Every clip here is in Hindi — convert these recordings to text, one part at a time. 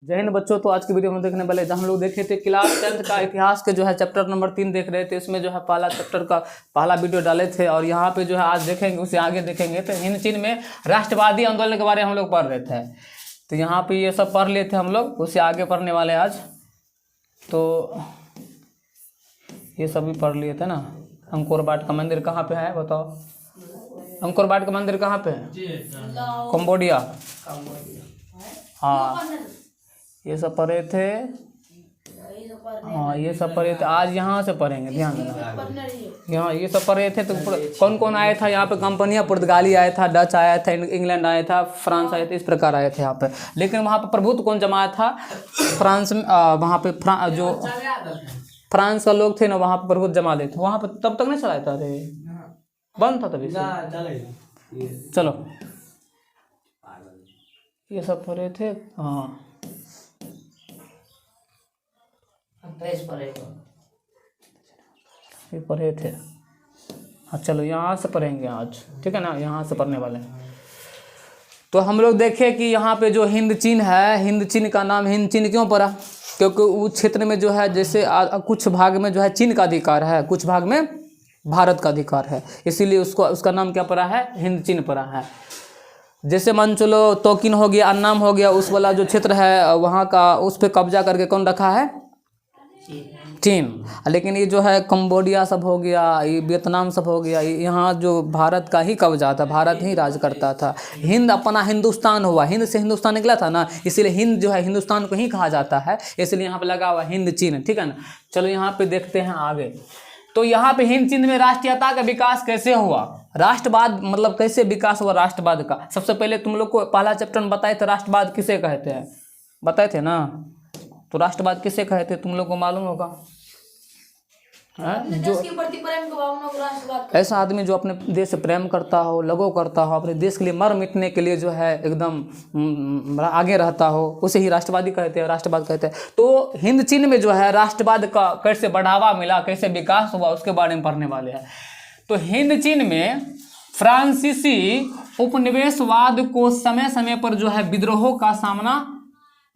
जय हिंद बच्चों। तो आज की वीडियो में देखने वाले हम लोग देखे थे क्लास 10 का इतिहास के जो है चैप्टर नंबर 3 देख रहे थे। इसमें जो है पहला चैप्टर का पहला वीडियो डाले थे और यहाँ पे जो है आज देखेंगे, उससे आगे देखेंगे। तो हिंद चीन में राष्ट्रवादी आंदोलन के बारे में हम लोग पढ़ रहे थे। तो यहाँ पे ये सब पढ़ लिए थे हम लोग, उससे आगे पढ़ने वाले आज। तो ये सभी पढ़ लिए थे ना। अंकोर वाट का मंदिर कहाँ पे है बताओ? अंकोर वाट का मंदिर कहाँ पे है? कंबोडिया। हाँ ये सब पढ़े थे। हाँ ये सब पढ़े थे। आज यहाँ से पढ़ेंगे, ध्यान देना। यहाँ ये सब पढ़े थे। तो कौन कौन आया था यहाँ पे? कंपनियाँ, पुर्तगाली आया था, डच आया था, इंग्लैंड आया था, फ्रांस आया था, इस प्रकार आए थे यहाँ पे। लेकिन वहाँ पे प्रभुत्व कौन जमाया था? फ्रांस में। वहाँ पे जो फ्रांस का लोग थे ना, वहाँ पे प्रभुत्व जमा ले थे। वहाँ पे तब तक नहीं चलाया था, अरे बंद था तभी से। चलो ये सब पढ़े थे। हाँ ये पढ़े थे। हाँ चलो यहाँ से पढ़ेंगे आज, ठीक है ना। यहाँ से पढ़ने वाले हैं। तो हम लोग देखें कि यहाँ पे जो हिंद चीन है, हिंद चीन का नाम हिंद चीन क्यों पड़ा? क्योंकि उस क्षेत्र में जो है जैसे कुछ भाग में जो है चीन का अधिकार है, कुछ भाग में भारत का अधिकार है, इसीलिए उसका नाम क्या पड़ा है? हिंद चीन पड़ा है। जैसे मान चलो तोकिन हो गया, अन्नाम हो गया, उस वाला जो क्षेत्र है वहाँ का, उस पर कब्जा करके कौन रखा है? चीन। लेकिन ये जो है कंबोडिया सब हो गया, ये वियतनाम सब हो गया, यहाँ जो भारत का ही कब्जा था, भारत ही राज करता था। हिंद अपना हिंदुस्तान हुआ, हिंद से हिंदुस्तान निकला था ना, इसीलिए हिंद जो है हिंदुस्तान को ही कहा जाता है, इसलिए यहाँ पे लगा हुआ हिंद चीन, ठीक है ना। चलो यहाँ पे देखते हैं आगे। तो यहाँ पे हिंद चीन में राष्ट्रीयता का विकास कैसे हुआ? राष्ट्रवाद मतलब कैसे विकास हुआ राष्ट्रवाद का? सबसे पहले तुम लोग को पहला चैप्टर में बताए थे राष्ट्रवाद किसे कहते हैं, बताए थे ना। तो राष्ट्रवाद किसे कहते हैं तुम लोग को मालूम होगा? जो ऐसा आदमी जो अपने देश से प्रेम करता हो, लगो करता हो, अपने देश के लिए मर मिटने के लिए जो है एकदम आगे रहता हो, उसे ही राष्ट्रवादी कहते हैं, राष्ट्रवाद कहते हैं। तो हिंद चीन में जो है राष्ट्रवाद का कैसे बढ़ावा मिला, कैसे विकास हुआ, उसके बारे में पढ़ने वाले हैं। तो हिंद चीन में फ्रांसीसी उपनिवेशवाद को समय समय पर जो है विद्रोहों का सामना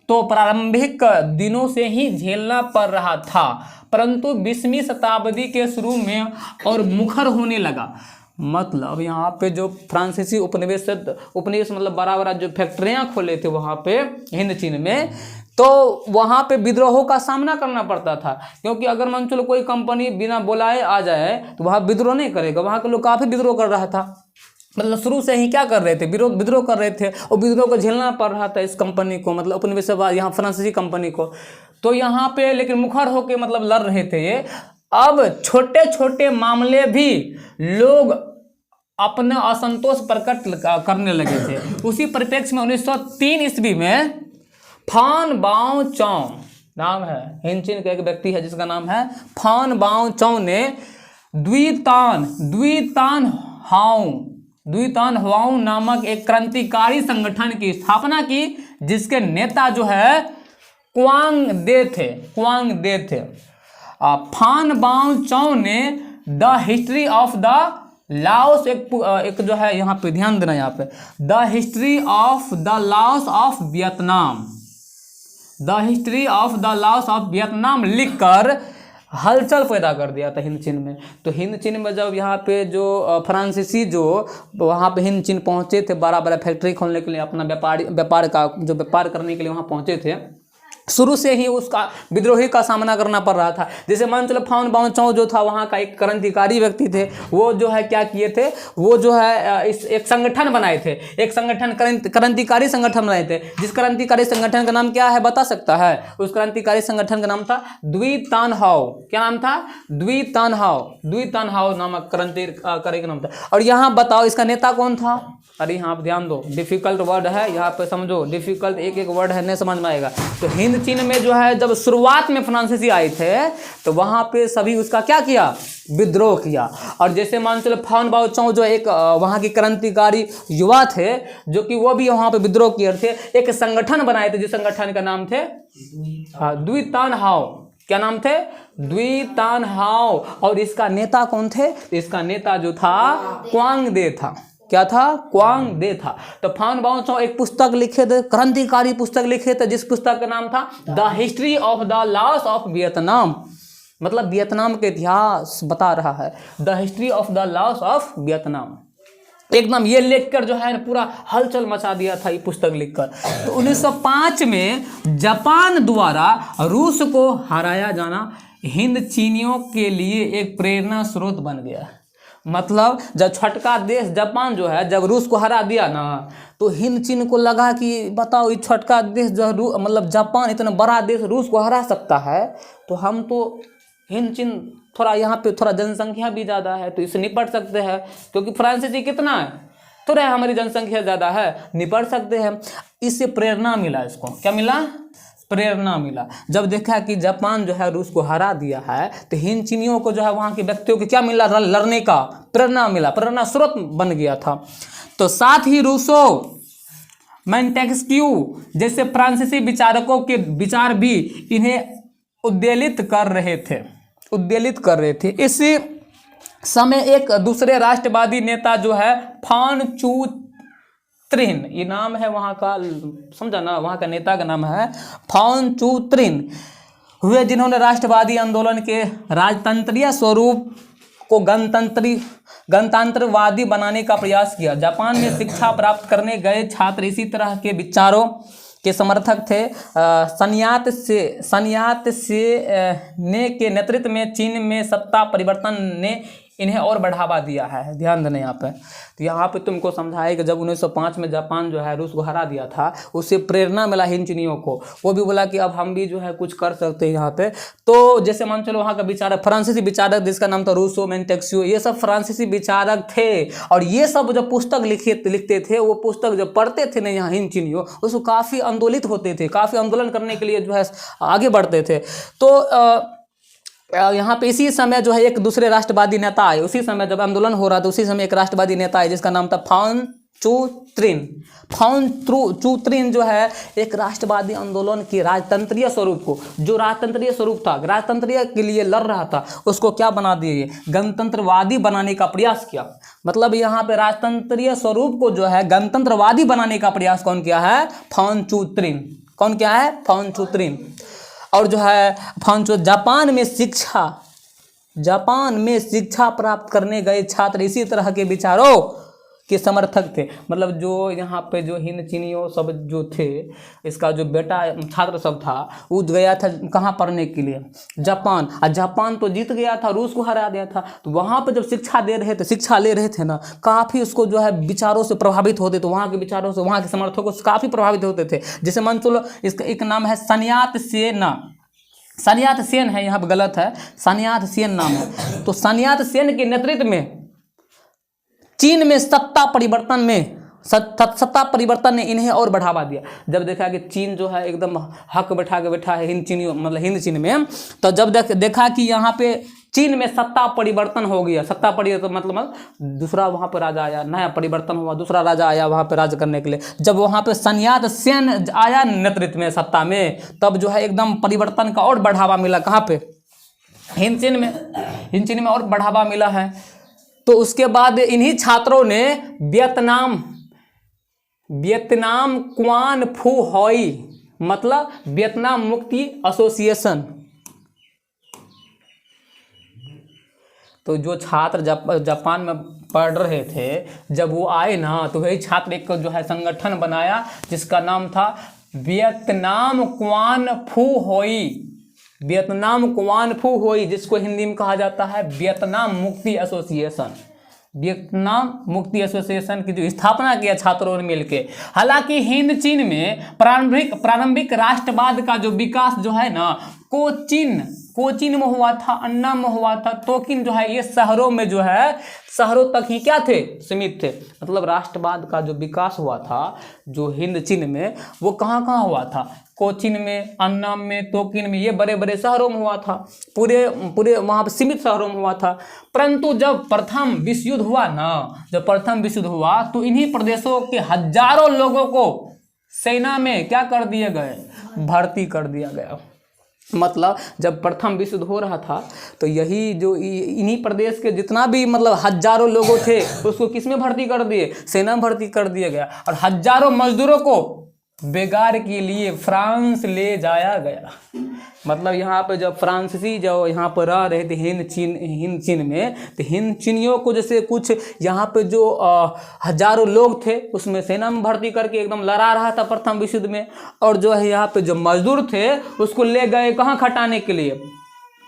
तो प्रारंभिक दिनों से ही झेलना पड़ रहा था, परंतु 20वीं शताब्दी के शुरू में और मुखर होने लगा। मतलब यहाँ पे जो फ्रांसीसी उपनिवेश मतलब बड़ा बड़ा जो फैक्ट्रियाँ खोले थे वहाँ पे हिंद चीन में, तो वहाँ पे विद्रोहों का सामना करना पड़ता था। क्योंकि अगर मान चलो कोई कंपनी बिना बुलाए आ जाए तो वहाँ विद्रोह नहीं करेगा। वहाँ के लोग काफ़ी विद्रोह कर रहा था, मतलब शुरू से ही क्या कर रहे थे? विद्रोह कर रहे थे, और विद्रोह को झेलना पड़ रहा था इस कंपनी को, मतलब उपनिवेशवाद यहाँ फ्रांसीसी कंपनी को। तो यहाँ पे लेकिन मुखर होके मतलब लड़ रहे थे ये। अब छोटे छोटे मामले भी लोग अपना असंतोष प्रकट करने लगे थे। उसी परिप्रेक्ष्य में 1903 ईस्वी में फान बाओ चौ, नाम है हिंद चीन का एक व्यक्ति है जिसका नाम है फान बाओ चौ ने द्वितान हाओ नामक एक क्रांतिकारी संगठन की स्थापना की, जिसके नेता जो है क्वांग दे थे। फान बाओ चौ ने the history of the Laos एक जो है यहाँ पे ध्यान देना, यहाँ पे the history of the Laos of Vietnam लिखकर हलचल पैदा कर दिया था हिंद चीन में। तो हिंद चीन में जब यहाँ पे जो फ्रांसीसी जो वहाँ पे हिंद चीन पहुँचे थे, बड़ा बड़ा फैक्ट्री खोलने के लिए, अपना व्यापार करने के लिए वहाँ पहुँचे थे, शुरू से ही उसका विद्रोही का सामना करना पड़ रहा था। जैसे मान चलो फान बाओ चौ जो था वहाँ का एक क्रांतिकारी व्यक्ति थे, वो जो है क्या किए थे, वो जो है एक संगठन बनाए थे, एक संगठन क्रांतिकारी संगठन बनाए थे। जिस क्रांतिकारी संगठन का नाम क्या है बता सकता है? उस क्रांतिकारी संगठन का नाम था द्वितान हाओ। क्या नाम था? द्वितान हाओ नामक क्रांतिकारी का नाम था। और यहाँ बताओ इसका नेता कौन था? अरे यहाँ पे ध्यान दो, डिफिकल्ट वर्ड है, यहाँ पे समझो, डिफिकल्ट एक एक वर्ड है, नहीं समझ में आएगा। तो हिंद चीन में जो है जब शुरुआत में फ्रांसीसी आए थे तो वहाँ पे सभी उसका क्या किया? विद्रोह किया। और जैसे मान चलो फान बाओ चौ जो एक वहाँ की क्रांतिकारी युवा थे, जो कि वो भी वहाँ पे विद्रोह किए थे, एक संगठन बनाए थे, जिस संगठन का नाम थे द्वितान हाओ। क्या नाम थे? द्वितान हाओ। और इसका नेता कौन थे? इसका नेता जो था क्वांग दे था। क्या था? क्वांग दे था। तो फान बाओ चौ एक पुस्तक लिखे थे, क्रांतिकारी पुस्तक लिखे थे, जिस पुस्तक का नाम था the history of the loss of Vietnam. मतलब वियतनाम के इतिहास बता रहा है, the history of the loss of Vietnam. एकदम ये लिखकर जो है पूरा हलचल मचा दिया था ये पुस्तक लिखकर। तो 1905 में जापान द्वारा रूस को हराया जाना हिंद चीनियों के लिए एक प्रेरणा स्रोत बन गया। मतलब जब छोटका देश जापान जो है जब रूस को हरा दिया ना, तो हिंद चीन को लगा कि बताओ ये छोटका देश जो मतलब जापान इतना बड़ा देश रूस को हरा सकता है, तो हम तो हिंद चीन थोड़ा यहाँ पे थोड़ा जनसंख्या भी ज़्यादा है तो इससे निपट सकते हैं, क्योंकि फ्रांसीसी कितना है, थोड़ा हमारी जनसंख्या ज़्यादा है, निपट सकते हैं। इससे प्रेरणा मिला, इसको क्या मिला? प्रेरणा मिला। जब देखा कि जापान जो है रूस को हरा दिया है, तो हिंद चीनियों को जो है वहाँ के व्यक्तियों को क्या मिला? लड़ने का प्रेरणा मिला, प्रेरणा स्रोत बन गया था। तो साथ ही रूसो, मोंटेस्क्यू जैसे फ्रांसीसी विचारकों के विचार भी इन्हें उद्वेलित कर रहे थे। इसी समय एक दूसरे राष्ट्रवादी नेता जो है फान चू त्रिन, ये नाम है वहाँ का, समझा ना, वहाँ का नेता का नाम है फान चू त्रिन हुए, जिन्होंने राष्ट्रवादी आंदोलन के राजतंत्रीय स्वरूप को गणतंत्रवादी बनाने का प्रयास किया। जापान में शिक्षा प्राप्त करने गए छात्र इसी तरह के विचारों के समर्थक थे। सन्यात से ने के नेतृत्व में चीन में सत्ता परिवर्तन ने इन्हें और बढ़ावा दिया है। ध्यान देना यहाँ पे, तो यहाँ पे तुमको समझाए कि जब 1905 में जापान जो है रूस को हरा दिया था, उससे प्रेरणा मिला हिंद चीनियों को, वो भी बोला कि अब हम भी जो है कुछ कर सकते हैं यहाँ पे। तो जैसे मान चलो वहाँ का विचारक, फ्रांसीसी विचारक जिसका नाम था रूसो, मोंटेस्क्यू, ये सब फ्रांसीसी विचारक थे। और ये सब जो पुस्तक लिखते थे, वो पुस्तक जब पढ़ते थे ना यहाँ हिंद चीनियों, उसको काफ़ी आंदोलित होते थे, काफ़ी आंदोलन करने के लिए जो है आगे बढ़ते थे। तो यहाँ पे इसी समय जो है एक दूसरे राष्ट्रवादी नेता आए। उसी समय जब आंदोलन हो रहा था, उसी समय एक राष्ट्रवादी नेता आए जिसका नाम था फान चू त्रिन जो है एक राष्ट्रवादी आंदोलन के राजतंत्रीय स्वरूप को, जो राजतंत्रीय स्वरूप था, राजतंत्रीय के लिए लड़ रहा था, उसको क्या बना दिए? गणतंत्रवादी बनाने का प्रयास किया। मतलब यहाँ पे राजतंत्रीय स्वरूप को जो है गणतंत्रवादी बनाने का प्रयास कौन किया है? फान चू त्रिन। कौन क्या है? फान चू त्रिन। और जो है फांचो जापान में शिक्षा प्राप्त करने गए छात्र इसी तरह के विचारों के समर्थक थे। मतलब जो यहाँ पे जो हिंद चीनियों सब जो थे, इसका जो बेटा छात्र सब था, वो गया था कहाँ पढ़ने के लिए? जापान। और जापान तो जीत गया था, रूस को हरा दिया था। तो वहाँ पे जब शिक्षा ले रहे थे ना, काफ़ी उसको जो है विचारों से प्रभावित होते थे, वहाँ के विचारों से, वहाँ के समर्थकों से काफ़ी प्रभावित होते थे। जैसे मान चलो इसका एक नाम है सन्यात सेन है, यहाँ पर गलत है, सन्यात सेन नाम है। तो सन्यात सेन के नेतृत्व में चीन में सत्ता परिवर्तन ने इन्हें और बढ़ावा दिया। जब देखा कि चीन जो है एकदम हक बैठा है हिंद चीन में, तो जब देखा कि यहाँ पे चीन में सत्ता परिवर्तन हो गया। सत्ता परिवर्तन मतलब दूसरा वहाँ पर राजा आया, नया परिवर्तन हुआ, दूसरा राजा आया वहाँ पर राज करने के लिए। जब वहाँ पे सन्यात सेन आया नेतृत्व में सत्ता में, तब जो है एकदम परिवर्तन का और बढ़ावा मिला। कहाँ पे? हिंद चीन में और बढ़ावा मिला है। तो उसके बाद इन्हीं छात्रों ने वियतनाम क्वान फू होई, मतलब वियतनाम मुक्ति एसोसिएशन। तो जो छात्र जापान में पढ़ रहे थे, जब वो आए ना, तो वही छात्र एक जो है संगठन बनाया जिसका नाम था वियतनाम क्वान फू होई, जिसको हिंदी में कहा जाता है वियतनाम मुक्ति एसोसिएशन। वियतनाम मुक्ति एसोसिएशन की जो स्थापना किया छात्रों ने मिलकर। हालांकि हिंद चीन में प्रारंभिक राष्ट्रवाद का जो विकास जो है ना, कोचीन में हुआ था, अन्ना में हुआ था, तोकिन जो है ये शहरों में जो है शहरों तक ही क्या थे? सीमित थे। मतलब राष्ट्रवाद का जो विकास हुआ था जो हिंद चीन में, वो कहाँ हुआ था? कोचीन में, अन्नाम में, तोकिन में, ये बड़े बड़े शहरों में हुआ था, पूरे वहाँ पर सीमित शहरों में हुआ था। परंतु जब प्रथम विश्व युद्ध हुआ, तो इन्हीं प्रदेशों के हजारों लोगों को सेना में क्या कर दिए गए? भर्ती कर दिया गया। मतलब जब प्रथम विश्व युद्ध हो रहा था तो यही जो इन्हीं प्रदेश के जितना भी मतलब हजारों लोगों थे उसको किस में भर्ती कर दिए, सेना में भर्ती कर दिया गया, और हजारों मजदूरों को बेगार के लिए फ्रांस ले जाया गया। मतलब यहाँ पे जब फ्रांसीसी जो यहाँ पर रह रहे थे हिंद चीन में, तो हिंद चीनियों को जैसे कुछ यहाँ पे जो हजारों लोग थे उसमें सेना में भर्ती करके एकदम लड़ा रहा था प्रथम विश्व युद्ध में, और जो है यहाँ पे जो मजदूर थे उसको ले गए कहाँ खटाने के लिए,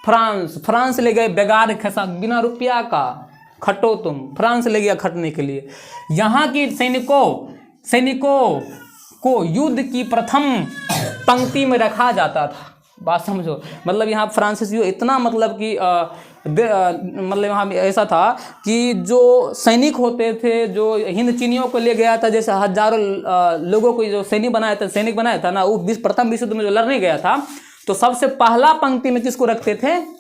फ्रांस ले गए बेगार खसा, बिना रुपया का खटो तुम, फ्रांस ले गया खटने के लिए। यहाँ की सैनिकों को युद्ध की प्रथम पंक्ति में रखा जाता था। बात समझो, मतलब यहाँ फ्रांसीसियों इतना मतलब कि मतलब यहाँ ऐसा था कि जो सैनिक होते थे जो हिंद चीनियों को ले गया था, जैसे हजारों लोगों को जो सैनिक बनाया था ना, वो प्रथम विश्व युद्ध में जो लड़ने गया था, तो सबसे पहला पंक्ति में किसको रखते थे,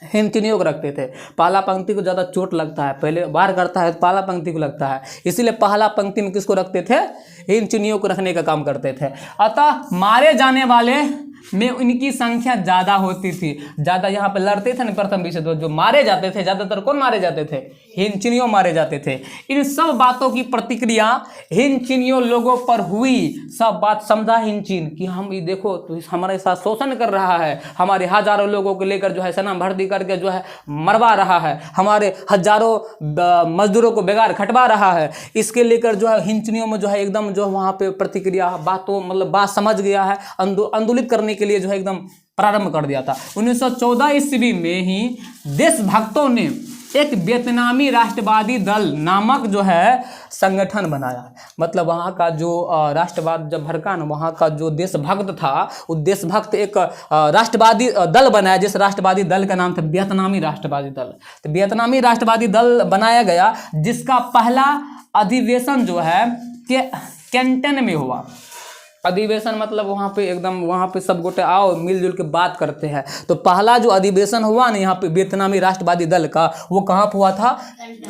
हिंद चीनियों को रखते थे। पहला पंक्ति को ज़्यादा चोट लगता है, पहले वार करता है तो पहला पंक्ति को लगता है, इसीलिए पहला पंक्ति में किसको रखते थे, हिंद चीनियों को रखने का काम करते थे। अतः मारे जाने वाले में उनकी संख्या ज़्यादा होती थी, ज़्यादा यहाँ पे लड़ते थे ना प्रथम विश्व युद्ध, जो मारे जाते थे ज़्यादातर कौन मारे जाते थे, हिंद चीनियों मारे जाते थे। इन सब बातों की प्रतिक्रिया हिंद चीनियों लोगों पर हुई, सब बात समझा हिंद चीन कि हम ये देखो तो हमारे साथ शोषण कर रहा है, हमारे हजारों लोगों को लेकर जो है सेना भर्ती करके जो है मरवा रहा है, हमारे हजारों मजदूरों को बेगार खटवा रहा है, इसके लेकर जो है हिंद चीनियों में जो है एकदम जो वहाँ पे प्रतिक्रिया बातों मतलब बात समझ गया है, आंदोलित करने के लिए जो है एकदम प्रारंभ कर दिया था। 1914 ईस्वी में ही देशभक्तों ने एक वियतनामी राष्ट्रवादी दल नामक जो है संगठन बनाया। मतलब वहाँ का जो राष्ट्रवाद जब भड़का ना, वहाँ का जो देशभक्त था, वो देशभक्त एक राष्ट्रवादी दल बनाया, जिस राष्ट्रवादी दल का नाम था वियतनामी राष्ट्रवादी दल। तो वियतनामी राष्ट्रवादी दल बनाया गया, जिसका पहला अधिवेशन जो है कैंटन में हुआ। अधिवेशन मतलब वहाँ पे एकदम वहाँ पे सब गोटे आओ मिलजुल के बात करते हैं। तो पहला जो अधिवेशन हुआ ना यहाँ पे वियतनामी राष्ट्रवादी दल का, वो कहाँ पे हुआ था,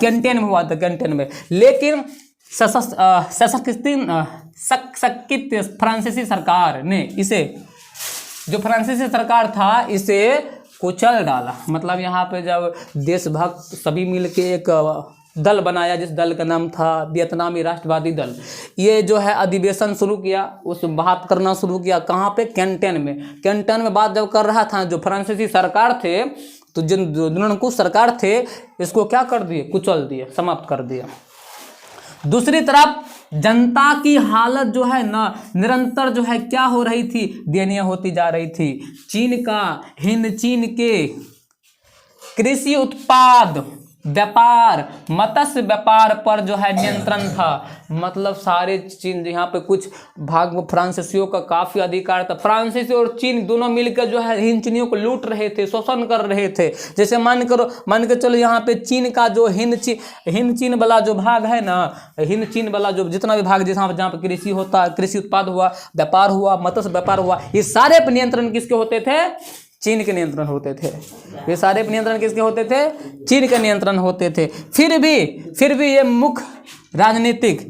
कैंटन में हुआ था, कैंटन में। लेकिन सशक्त फ्रांसीसी सरकार ने इसे, जो फ्रांसीसी सरकार था, इसे कुचल डाला। मतलब यहाँ पे जब देशभक्त सभी मिलके एक दल बनाया, जिस दल का नाम था वियतनामी राष्ट्रवादी दल, ये जो है अधिवेशन शुरू किया, उस बात करना शुरू किया कहाँ पे, कैंटन में। कैंटन में बात जब कर रहा था, जो फ्रांसीसी सरकार थे, तो जिन निरंकुश सरकार थे, इसको क्या कर दिए, कुचल दिए, समाप्त कर दिया। दूसरी तरफ जनता की हालत जो है ना निरंतर जो है क्या हो रही थी, दयनीय होती जा रही थी। हिंद चीन के कृषि उत्पाद व्यापार, मत्स्य व्यापार पर जो है नियंत्रण था। मतलब सारे चीन, यहाँ पे कुछ भाग में फ्रांसीसियों का काफ़ी अधिकार था। फ्रांसीसी और चीन दोनों मिलकर जो है हिंद चीनियों को लूट रहे थे, शोषण कर रहे थे। जैसे मान के चलो यहाँ पे चीन का जो हिंद चीन वाला जो भाग है ना, हिंद चीन वाला जो जितना भी भाग जहाँ पे कृषि होता है, कृषि उत्पाद हुआ, व्यापार हुआ, मत्स्य व्यापार हुआ, ये सारे पे नियंत्रण किसके होते थे, चीन के नियंत्रण होते थे। ये सारे नियंत्रण किसके होते थे, चीन के नियंत्रण होते थे। फिर भी ये मुख्य राजनीतिक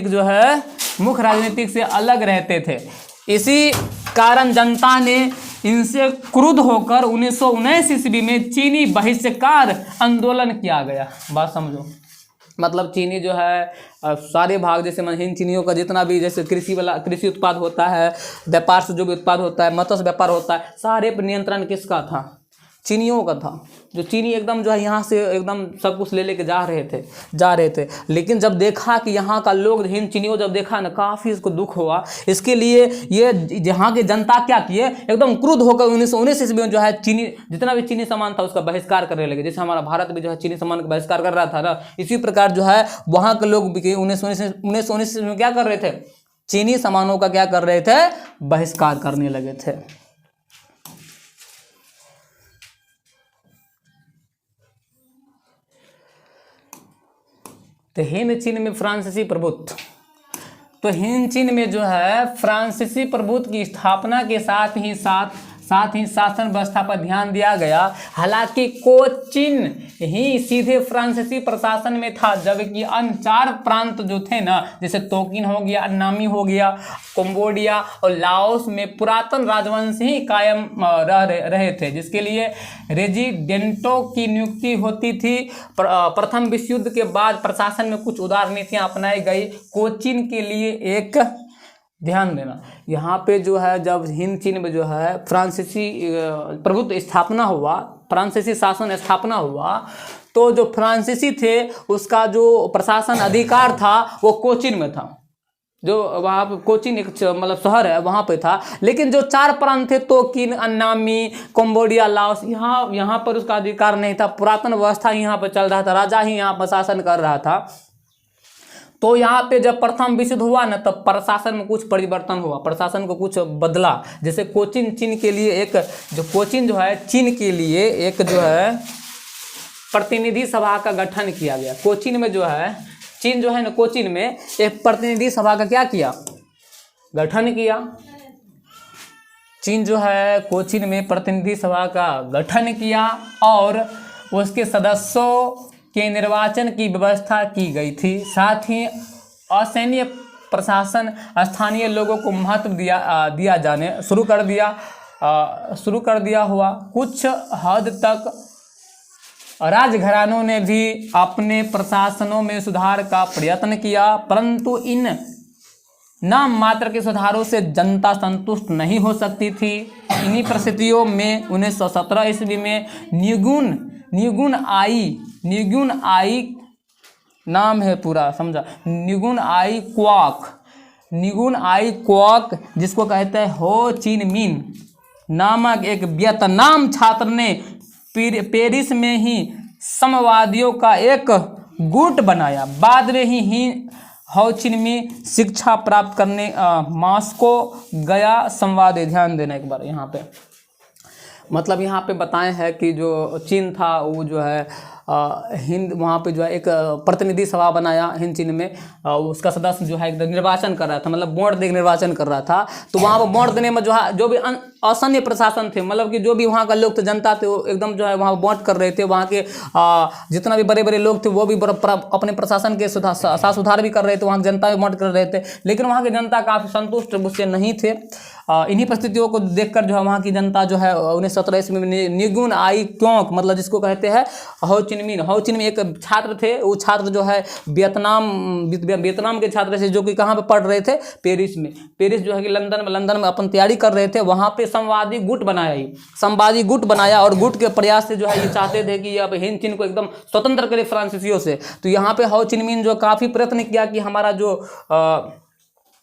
जो है मुख्य राजनीतिक से अलग रहते थे। इसी कारण जनता ने इनसे क्रुद्ध होकर 1919 ईस्वी में चीनी बहिष्कार आंदोलन किया गया। बात समझो, मतलब चीनी जो है सारे भाग, जैसे हिंद चीनियों का जितना भी जैसे कृषि उत्पाद होता है, व्यापार से जो भी उत्पाद होता है, मत्स्य व्यापार होता है, सारे पर नियंत्रण किसका था, चीनियों का था। जो चीनी एकदम जो है यहाँ से एकदम सब कुछ ले लेके जा रहे थे। लेकिन जब देखा कि यहाँ का लोग, हिंद चीनियों जब देखा ना, काफ़ी इसको दुख हुआ। इसके लिए ये यहाँ की जनता क्या किए, एकदम क्रुद्ध होकर 1919 ईस्वी में जो है चीनी, जितना भी चीनी सामान था उसका बहिष्कार करने लगे। जैसे हमारा भारत भी जो है चीनी सामान का बहिष्कार कर रहा था ना, इसी प्रकार जो है वहाँ के लोग भी 1919 में क्या कर रहे थे, चीनी सामानों का क्या कर रहे थे, बहिष्कार करने लगे थे। तो हिंद चीन में फ्रांसीसी प्रभुत्व, तो हिंद चीन में जो है फ्रांसीसी प्रभुत्व की स्थापना के साथ ही साथ साथ ही शासन व्यवस्था पर ध्यान दिया गया। हालांकि कोचीन ही सीधे फ्रांसीसी प्रशासन में था, जबकि अन्य 4 प्रांत जो थे ना, जैसे तोकिन हो गया, अन्नामी हो गया, कंबोडिया और लाओस में पुरातन राजवंश ही कायम रहे थे, जिसके लिए रेजिडेंटों की नियुक्ति होती थी। प्रथम विश्व युद्ध के बाद प्रशासन में कुछ उदार नीतियां अपनाई गई। कोचीन के लिए एक ध्यान देना, यहाँ पे जो है जब हिंद चीन में जो है फ्रांसीसी प्रभुत्व स्थापना हुआ, फ्रांसीसी शासन स्थापना हुआ, तो जो फ्रांसीसी थे उसका जो प्रशासन अधिकार था वो कोचीन में था। जो वहाँ पे कोचीन एक मतलब शहर है वहाँ पे था। लेकिन जो 4 प्रांत थे तोकिन, अन्नामी, कंबोडिया, लाओस, यहाँ पर उसका अधिकार नहीं था। पुरातन व्यवस्था ही यहाँ पर चल रहा था, राजा ही यहाँ पर शासन कर रहा था। तो यहाँ पे जब प्रथम विश्व युद्ध हुआ ना, तब प्रशासन में कुछ परिवर्तन हुआ, प्रशासन को कुछ बदला। जैसे कोचीन चीन के लिए एक जो कोचीन जो है चीन के लिए एक जो है प्रतिनिधि सभा का गठन किया गया। कोचीन में जो है चीन जो है ना, कोचीन में एक प्रतिनिधि सभा का क्या किया, गठन किया। चीन जो है कोचीन में प्रतिनिधि सभा का गठन किया और उसके सदस्यों के निर्वाचन की व्यवस्था की गई थी। साथ ही असैन्य प्रशासन स्थानीय लोगों को महत्व दिया जाने शुरू कर दिया हुआ। कुछ हद तक राजघरानों ने भी अपने प्रशासनों में सुधार का प्रयत्न किया, परंतु इन नाम मात्र के सुधारों से जनता संतुष्ट नहीं हो सकती थी। इन्हीं परिस्थितियों में 1917 ईस्वी में न्युगुन आई नाम है पूरा, समझा, न्युगुन आई क्वाक जिसको कहते हैं हो चिन मिन नामक एक वियतनाम छात्र ने पेरिस में ही समवादियों का एक गुट बनाया। बाद में ही हो चिन मिन शिक्षा प्राप्त करने मॉस्को गया। संवाद, ध्यान देना एक बार यहाँ पे, मतलब यहाँ पे बताएं है कि जो चीन था वो जो है हिंद वहाँ पे जो है एक प्रतिनिधि सभा बनाया हिंद चीन में। उसका सदस्य जो है एकदम निर्वाचन कर रहा था, मतलब वोट देकर निर्वाचन कर रहा था। तो वहाँ पर वोट देने में जो है जो भी असैन्य प्रशासन थे, मतलब कि जो भी वहाँ का लोग थे, जनता थे, वो एकदम जो है वहाँ वोट कर रहे थे। वहाँ के जितना भी बड़े बड़े लोग थे वो भी अपने प्रशासन के साथ सुधार भी कर रहे थे, वहाँ की जनता भी वोट कर रहे थे। लेकिन वहाँ की जनता काफ़ी संतुष्ट उससे नहीं थे। इन्हीं परिस्थितियों को देखकर जो है वहाँ की जनता जो है 1917 ईस्वी में न्युगुन आई क्वाक, मतलब जिसको कहते हैं हो चिन मिन एक छात्र थे। वो छात्र जो है वियतनाम के छात्र थे, जो कि कहाँ पे पढ़ रहे थे, पेरिस में। पेरिस जो है कि लंदन में अपन तैयारी कर रहे थे। वहाँ पे संवादी गुट बनाया और गुट के प्रयास से जो है ये चाहते थे कि अब हिंद चीन को एकदम स्वतंत्र करे फ्रांसीसियों से। तो यहाँ पे हो चिन मिन जो काफ़ी प्रयत्न किया कि हमारा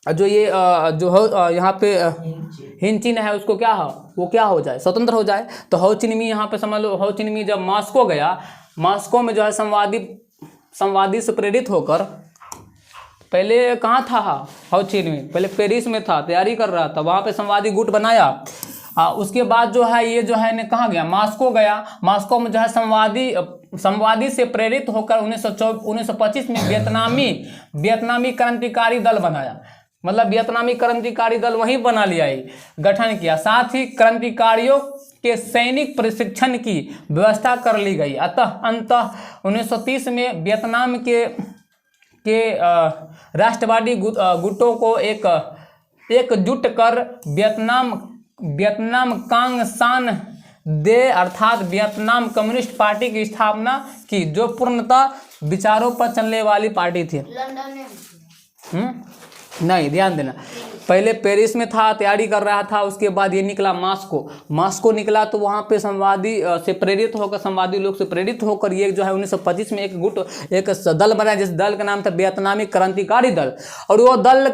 यहाँ पे हिंद चीन है उसको क्या हो जाए, स्वतंत्र हो जाए। तो हो चिन मिन यहाँ पे समझ लो, हो चिन मिन जब मॉस्को गया, मॉस्को में जो है संवादी से प्रेरित होकर, पहले कहाँ था हो चिन मिन, पहले पेरिस में था, तैयारी कर रहा था, वहाँ पे संवादी गुट बनाया। उसके बाद जो है ये जो है कहाँ गया, मॉस्को गया। मॉस्को में जो है संवादी से प्रेरित होकर 1925 में वियतनामी क्रांतिकारी दल बनाया। मतलब वियतनामी क्रांतिकारी दल वहीं बना लिया, गठन किया। साथ ही क्रांतिकारियों के सैनिक प्रशिक्षण की व्यवस्था कर ली गई। अंततः 1930 में वियतनाम के राष्ट्रवादी गुटों को एकजुट कर वियतनाम कांग सान दे अर्थात वियतनाम कम्युनिस्ट पार्टी की स्थापना की, जो पूर्णतः विचारों पर चलने वाली पार्टी थी। नहीं, ध्यान देना, पहले पेरिस में था, तैयारी कर रहा था। उसके बाद ये निकला मॉस्को निकला। तो वहाँ पे संवादी लोग से प्रेरित होकर ये जो है 1925 में एक दल बनाया, जिस दल का नाम था वियतनामी क्रांतिकारी दल। और वो दल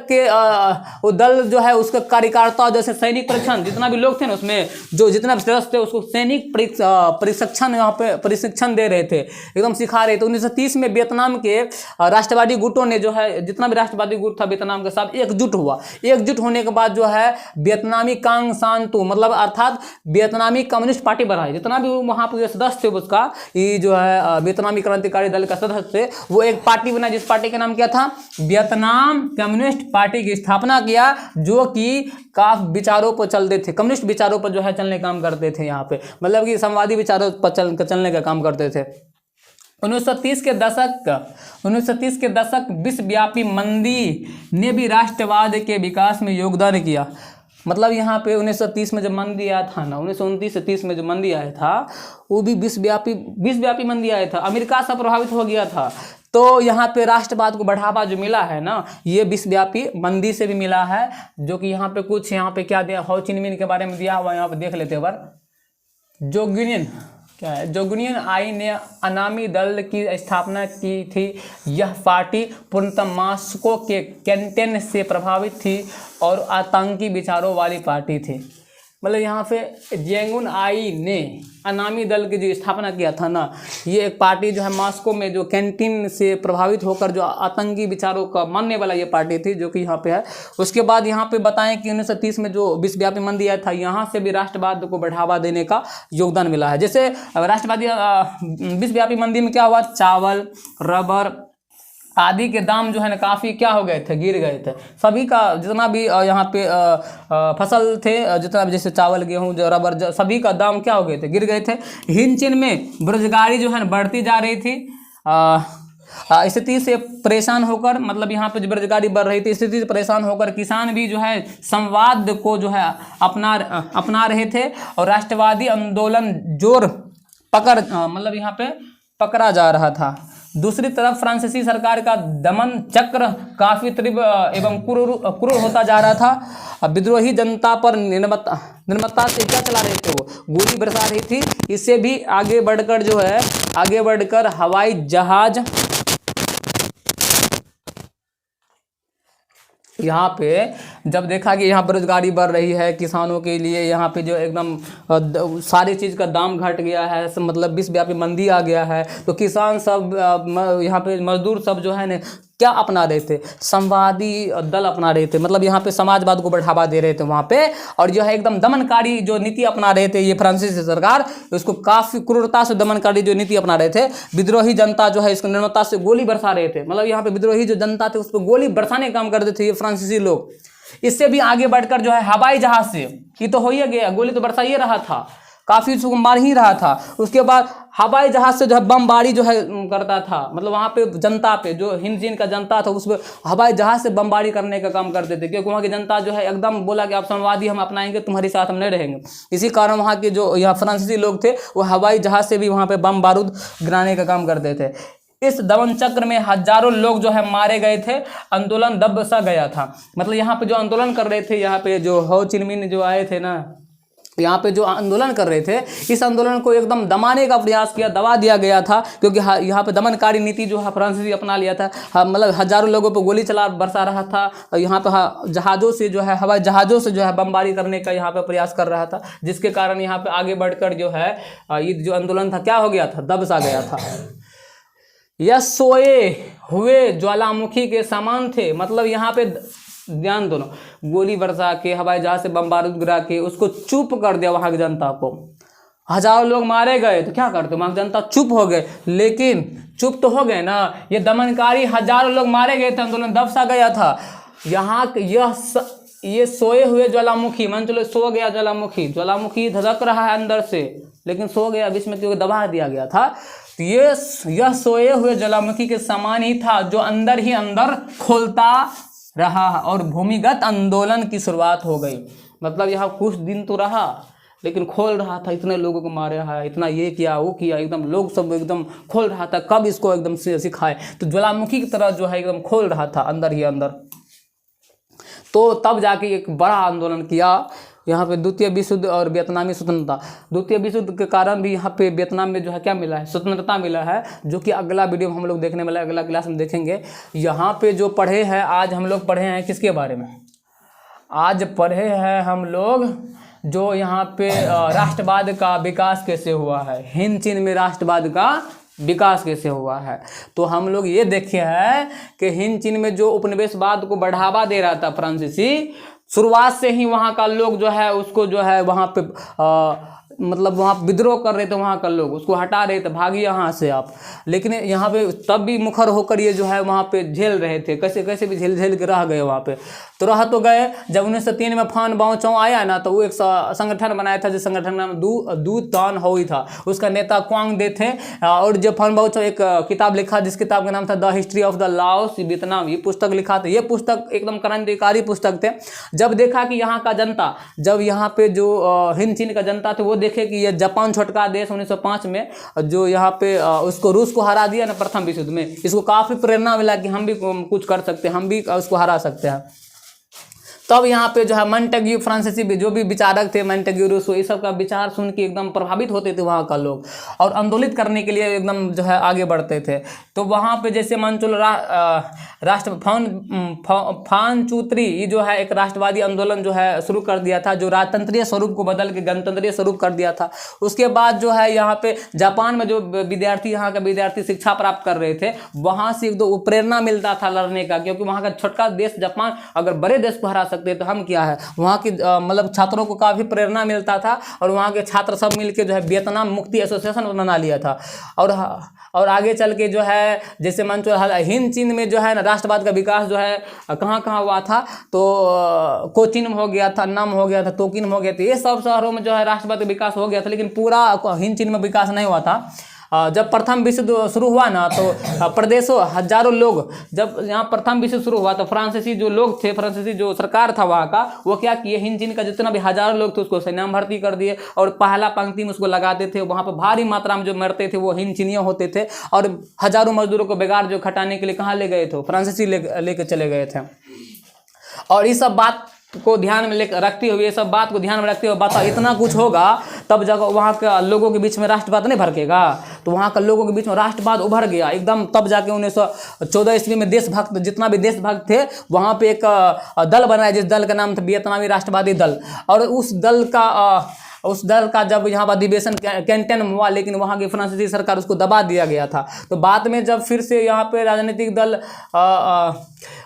जो है उसका कार्यकर्ता जैसे सैनिक प्रशिक्षण, जितना भी लोग थे ना उसमें, जो जितना भी सदस्य थे उसको सैनिक प्रशिक्षण यहाँ पे प्रशिक्षण दे रहे थे, एकदम सिखा रहे थे। 1930 में वियतनाम के राष्ट्रवादी गुटों ने जो है, जितना भी राष्ट्रवादी गुट था वियतनाम का सब एकजुट हुआ। एकजुट होने के बाद जो है वियतनामी कांग सान तू मतलब अर्थात वियतनामी कम्युनिस्ट पार्टी बनाई। जितना भी वहाँ पे सदस्य थे उसका, ये जो है वियतनामी क्रांतिकारी दल का सदस्य थे, वो एक पार्टी बनाई जिस पार्टी का नाम क्या था, वियतनाम कम्युनिस्ट पार्टी की स्थापना किया, जो कि काफ विचारों पर चलते थे, कम्युनिस्ट विचारों पर जो है चलने का काम करते थे यहाँ पे, मतलब कि समाजवादी विचारों पर चलने का काम करते थे। 1930 के दशक विश्वव्यापी मंदी ने भी राष्ट्रवाद के विकास में योगदान किया। मतलब यहाँ पे 1930 में जब मंदी आया था ना, 1929 से 30 में जो मंदी आया था, वो भी विश्वव्यापी मंदी आया था, अमेरिका से प्रभावित हो गया था। तो यहाँ पे राष्ट्रवाद को बढ़ावा जो मिला है ना, ये विश्वव्यापी मंदी से भी मिला है, जो कि यहाँ पे कुछ यहाँ पे क्या दिया, हो चिन मिन के बारे में दिया हुआ, यहाँ पे देख लेते हैं। जोगुनियन क्या है, जोगुनियन आई ने अनामी दल की स्थापना की थी। यह पार्टी पूर्णतः मास्को के कैंटेन से प्रभावित थी और आतंकी विचारों वाली पार्टी थी। मतलब यहाँ पे जेंगुन आई ने अनामी दल की जो स्थापना किया था ना, ये एक पार्टी जो है मॉस्को में जो कैंटीन से प्रभावित होकर जो आतंकी विचारों का मानने वाला ये पार्टी थी, जो कि यहाँ पे है। उसके बाद यहाँ पे बताएं कि 1930 में जो विश्वव्यापी मंदी आया था, यहाँ से भी राष्ट्रवाद को बढ़ावा देने का योगदान मिला है। जैसे राष्ट्रवादी विश्वव्यापी मंदी में क्या हुआ, चावल, रबर आदि के दाम जो है ना काफ़ी क्या हो गए थे, गिर गए थे। सभी का जितना भी यहाँ पे फसल थे, जितना भी जैसे चावल, गेहूँ, जो रबर, सभी का दाम क्या हो गए थे, गिर गए थे। हिंद चीन में बेरोजगारी जो है ना बढ़ती जा रही थी। स्थिति से परेशान होकर, मतलब यहाँ पे जो बेरोजगारी बढ़ रही थी, स्थिति से परेशान होकर किसान भी जो है संवाद को जो है अपना रहे थे और राष्ट्रवादी आंदोलन जोर पकड़ मतलब यहाँ पे पकड़ा जा रहा था। दूसरी तरफ फ्रांसीसी सरकार का दमन चक्र काफ़ी तीव्र एवं क्रूर होता जा रहा था। विद्रोही जनता पर निर्ममता से क्या चला रहे थे, वो गोली बरसा रही थी। इससे भी आगे बढ़कर हवाई जहाज यहाँ पे जब देखा कि यहाँ बेरोजगारी बढ़ रही है, किसानों के लिए यहाँ पे जो एकदम सारी चीज़ का दाम घट गया है, मतलब विश्वव्यापी मंदी आ गया है, तो किसान सब यहाँ पे मजदूर सब जो है ना क्या अपना रहे थे, संवादी दल अपना रहे थे। मतलब यहाँ पे समाजवाद को बढ़ावा दे रहे थे वहाँ पे, और जो है एकदम दमनकारी जो नीति अपना रहे थे ये फ्रांसीसी सरकार, उसको काफ़ी क्रूरता से दमनकारी जो नीति अपना रहे थे। विद्रोही जनता जो है इसको निर्ममता से गोली बरसा रहे थे। मतलब यहाँ पे विद्रोही जो जनता थे उसको गोली बरसाने का काम करते थे ये फ्रांसीसी लोग। इससे भी आगे बढ़कर जो है हवाई जहाज से, ये तो हो ही गया, गोली तो बरसा ही रहा था, काफ़ी उसको मार ही रहा था। उसके बाद हवाई जहाज से जो है बमबारी जो है करता था। मतलब वहाँ पे जनता पे, जो हिंद चीन का जनता था, उस पर हवाई जहाज से बमबारी करने का काम करते थे, क्योंकि वहाँ की जनता जो है एकदम बोला कि आप संवादी हम अपनाएंगे, तुम्हारे साथ हम नहीं रहेंगे। इसी कारण वहाँ के जो यहाँ फ्रांसीसी लोग थे वो हवाई जहाज से भी वहाँ पे बम बारूद गिराने का काम करते थे। इस दमन चक्र में हजारों लोग जो है मारे गए थे, आंदोलन दब सा गया था। मतलब यहाँ पे जो आंदोलन कर रहे थे, यहाँ पे जो हो चिन मिन जो आए थे ना, यहाँ पे जो आंदोलन कर रहे थे, इस आंदोलन को एकदम दबाने का प्रयास किया, दबा दिया गया था, क्योंकि यहाँ पे दमनकारी नीति जो है फ्रांसीसी अपना लिया था। मतलब हजारों लोगों पर गोली चला बरसा रहा था। यहाँ पे जहाज़ों से जो है, हवाई जहाज़ों से जो है बमबारी करने का यहाँ पे प्रयास कर रहा था, जिसके कारण यहाँ पे आगे बढ़कर जो है ये जो आंदोलन था क्या हो गया था, दब सा गया था। यह सोए हुए ज्वालामुखी के समान थे। मतलब यहाँ पे ध्यान दो ना, गोली बरसा के, हवाई जहाज से बम बारूद गिरा के उसको चुप कर दिया वहाँ की जनता को। हजारों लोग मारे गए तो क्या करते, वहाँ की जनता चुप हो गए, लेकिन चुप तो हो गए ना, ये दमनकारी हजारों लोग मारे गए थे, आंदोलन दब सा गया था। यहाँ ये सोए हुए ज्वालामुखी, मान चलो सो गया ज्वालामुखी धधक रहा है अंदर से, लेकिन सो गया, बीच में क्योंकि दबा दिया गया था। तो यह सोए हुए ज्वालामुखी के समान ही था, जो अंदर ही अंदर खोलता रहा और भूमिगत आंदोलन की शुरुआत हो गई। मतलब यहाँ कुछ दिन तो रहा, लेकिन खोल रहा था, इतने लोगों को मारा है, इतना ये किया वो किया, एकदम लोग सब एकदम खोल रहा था, कब इसको एकदम से सिखाए। तो ज्वालामुखी की तरह जो है एकदम खोल रहा था अंदर ही अंदर। तो तब जाके एक बड़ा आंदोलन किया यहाँ पे, द्वितीय विश्व युद्ध और वियतनामी स्वतंत्रता। द्वितीय विश्व युद्ध के कारण भी यहाँ पे वियतनाम में जो है क्या मिला है, स्वतंत्रता मिला है, जो कि अगला वीडियो में हम लोग देखने वाला है, अगला क्लास में देखेंगे। यहाँ पे जो पढ़े हैं आज हम लोग पढ़े हैं किसके बारे में, आज पढ़े हैं हम लोग जो यहाँ पे राष्ट्रवाद का विकास कैसे हुआ है, हिंद चीन में राष्ट्रवाद का विकास कैसे हुआ है। तो हम लोग ये देखे हैं कि हिंद चीन में जो उपनिवेशवाद को बढ़ावा दे रहा था फ्रांसीसी, शुरुआत से ही वहाँ का लोग जो है उसको जो है वहाँ पे मतलब वहाँ विद्रोह कर रहे थे, वहाँ का लोग उसको हटा रहे थे, भागिए यहाँ से आप। लेकिन यहाँ पे तब भी मुखर होकर ये जो है वहाँ पे झेल रहे थे, कैसे कैसे भी झेल झेल के रह गए वहाँ पे। तो रह तो गए। जब 1903 में फान बाओ चौ आया ना, तो वो एक संगठन बनाया था, जिस संगठन का नाम दू तान होई था, उसका नेता क्वांग दे थे। और जब फान बाओ चौ एक किताब लिखा, जिस किताब का नाम था the history of the Laos Vietnam, ये पुस्तक लिखा था। ये पुस्तक एकदम क्रांतिकारी पुस्तक थे। जब देखा कि यहाँ का जनता, जब यहाँ पे जो हिंद चीन का जनता थे वो देखे कि ये जापान छोटका देश 1905 में जो यहाँ पे उसको रूस को हरा दिया ना प्रथम विश्व युद्ध में, इसको काफ़ी प्रेरणा मिला कि हम भी कुछ कर सकते हैं, हम भी उसको हरा सकते हैं। तब यहाँ पे जो है मोंटेग्यू फ्रांसीसी भी जो भी विचारक थे, मोंटेग्यू रूसो, ये सब का विचार सुन के एकदम प्रभावित होते थे वहाँ का लोग, और आंदोलित करने के लिए एकदम जो है आगे बढ़ते थे। तो वहाँ पे जैसे मान चलो राष्ट्र फान चूत्री ये जो है एक राष्ट्रवादी आंदोलन जो है शुरू कर दिया था, जो राजतंत्रीय स्वरूप को बदल के गणतंत्रीय स्वरूप कर दिया था। उसके बाद जो है यहाँ पे जापान में जो विद्यार्थी, यहाँ का विद्यार्थी शिक्षा प्राप्त कर रहे थे, वहाँ से एक दो प्रेरणा मिलता था लड़ने का, क्योंकि वहाँ का छोटका देश जापान अगर बड़े देश को हरा सकते तो हम क्या है। वहाँ की मतलब छात्रों को काफ़ी प्रेरणा मिलता था, और वहाँ के छात्र सब मिलके जो है वियतनाम मुक्ति एसोसिएशन बना लिया था। और आगे चल के जो है जैसे मान चलो हिंद चीन में जो है ना राष्ट्रवाद का विकास जो है कहाँ कहाँ हुआ था, तो कोचिन में हो गया था, नम हो गया था, तोकिन में हो गया था, ये सब शहरों में जो है राष्ट्रवाद का विकास हो गया था। लेकिन पूरा हिंद चीन में विकास नहीं हुआ था। जब प्रथम विश्व युद्ध शुरू हुआ ना, तो प्रदेशों हजारों लोग, जब यहाँ प्रथम विश्व शुरू हुआ तो फ्रांसीसी जो लोग थे, फ्रांसीसी जो सरकार था वहाँ का, वो क्या किए, हिंद चीन का जितना भी हजारों लोग थे उसको सैन्य में भर्ती कर दिए, और पहला पंक्ति में उसको लगाते थे। वहाँ पर भारी मात्रा में जो मरते थे वो हिंद चीनिया होते थे, और हजारों मजदूरों को बेगार जो खटाने के लिए कहाँ ले गए थे, फ्रांसीसी लेके चले गए थे। और इस सब बात को ध्यान में रखते हुए, ये सब बात को ध्यान में रखते हुए बताओ, इतना कुछ होगा तब जगह वहाँ के लोगों के बीच में राष्ट्रवाद नहीं भड़केगा। तो वहाँ के लोगों के बीच में राष्ट्रवाद उभर गया एकदम। तब जाके 1914 ईस्वी में देशभक्त जितना भी देशभक्त थे वहाँ पे एक दल बनाया, जिस दल का नाम था वियतनामी राष्ट्रवादी दल। और उस दल का जब यहाँ पर अधिवेशन कैंटन में हुआ, लेकिन वहाँ की फ्रांसीसी सरकार उसको दबा दिया गया था। तो बाद में जब फिर से यहाँ पे राजनीतिक दल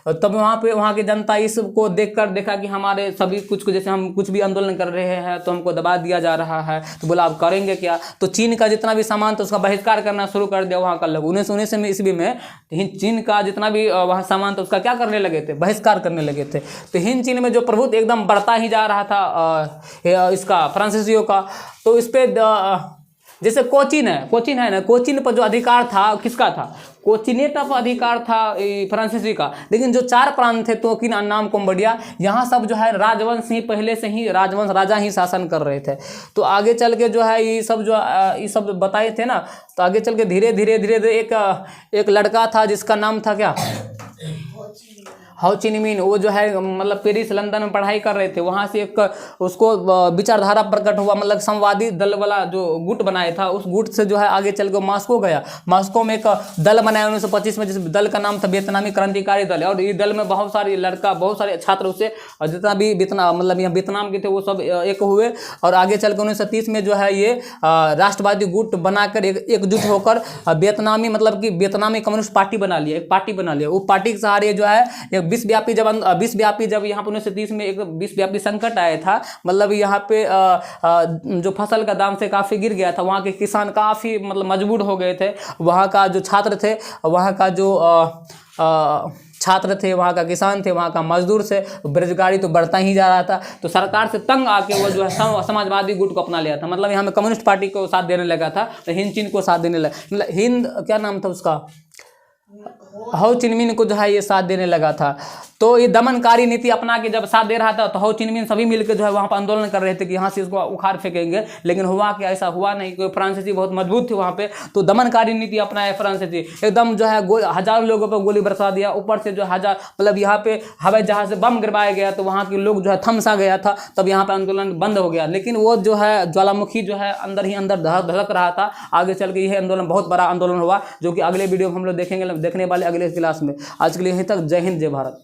तब वहाँ की जनता इसको देखा कि हमारे सभी कुछ जैसे हम कुछ भी आंदोलन कर रहे हैं तो हमको दबा दिया जा रहा है, तो बोला आप करेंगे क्या। तो चीन का जितना भी सामान था उसका बहिष्कार करना शुरू कर दिया वहाँ का लोग। 1919 ईस्वी में चीन का जितना भी वहाँ सामान था उसका क्या करने लगे थे, बहिष्कार करने लगे थे। तो हिंद चीन में जो प्रभुत्व एकदम बढ़ता ही जा रहा था इसका फ्रांसीसियों का। तो इस पे जैसे कोचीन है ना, कोचीन पर जो अधिकार था किसका था, कोचिनेट पर अधिकार था फ्रांसीसी का। लेकिन जो चार प्रांत थे तोकिन, अन्नाम, कंबोडिया, यहाँ सब जो है राजवंश ही पहले से ही राजवंश राजा ही शासन कर रहे थे। तो आगे चल के जो है ये सब बताए थे ना, तो आगे चल के धीरे धीरे एक लड़का था जिसका नाम था क्या, हाउ चिन मिन। वो जो है मतलब पेरिस लंदन में पढ़ाई कर रहे थे, वहाँ से एक उसको विचारधारा प्रकट हुआ, मतलब संवादी दल वाला जो गुट बनाया था, उस गुट से जो है आगे चल के मॉस्को गया। मॉस्को में एक दल बनाया 1925 में, जिस दल का नाम था वियतनामी क्रांतिकारी दल। और इस दल में बहुत सारे छात्र उससे जितना भी मतलब यहाँ वियतनाम के थे वो सब एक हुए। और आगे चल के 1930 में जो है ये राष्ट्रवादी गुट बनाकर एकजुट होकर वियतनामी मतलब कि वियतनामी कम्युनिस्ट पार्टी बना लिया, एक पार्टी बना लिया। वो पार्टी के सहारे जो है एक विश्वव्यापी जब यहाँ पर 1930 में एक विश्वव्यापी संकट आया था, मतलब यहाँ पे जो फसल का दाम से काफ़ी गिर गया था, वहाँ के किसान काफ़ी मतलब मजबूर हो गए थे। वहाँ का जो छात्र थे, वहाँ का जो छात्र थे, वहाँ का किसान थे, वहाँ का मजदूर से बेरोजगारी तो बढ़ता ही जा रहा था। तो सरकार से तंग आके वो जो है समाजवादी गुट को अपना लिया था, मतलब यहाँ में कम्युनिस्ट पार्टी को साथ देने लगा था, तो हिंद चीन को साथ देने लगा, मतलब हिंद क्या नाम था उसका, हाउ चिनमिन को जो है ये साथ देने लगा था। तो ये दमनकारी नीति अपना के जब साथ दे रहा था, तो हाउ चिनमिन सभी मिलकर जो है वहाँ पर आंदोलन कर रहे थे कि यहाँ से इसको उखाड़ फेंकेंगे। लेकिन हुआ कि ऐसा हुआ नहीं, क्योंकि फ्रांसीसी बहुत मजबूत थे वहाँ पे। तो दमनकारी नीति अपनाया फ्रांसीसी, एकदम जो है हजारों लोगों पर गोली बरसा दिया, ऊपर से जो मतलब यहाँ पे हवाई जहाज से बम गिरवाया गया, तो वहाँ के लोग जो है थमसा गया था, तब यहाँ पे आंदोलन बंद हो गया। लेकिन वो जो है ज्वालामुखी जो है अंदर ही अंदर धड़क रहा था। आगे चल के यह आंदोलन बहुत बड़ा आंदोलन हुआ, जो कि अगले वीडियो में हम लोग देखने वाले अगले क्लास में। आज के लिए यहीं तक। जय हिंद, जय भारत।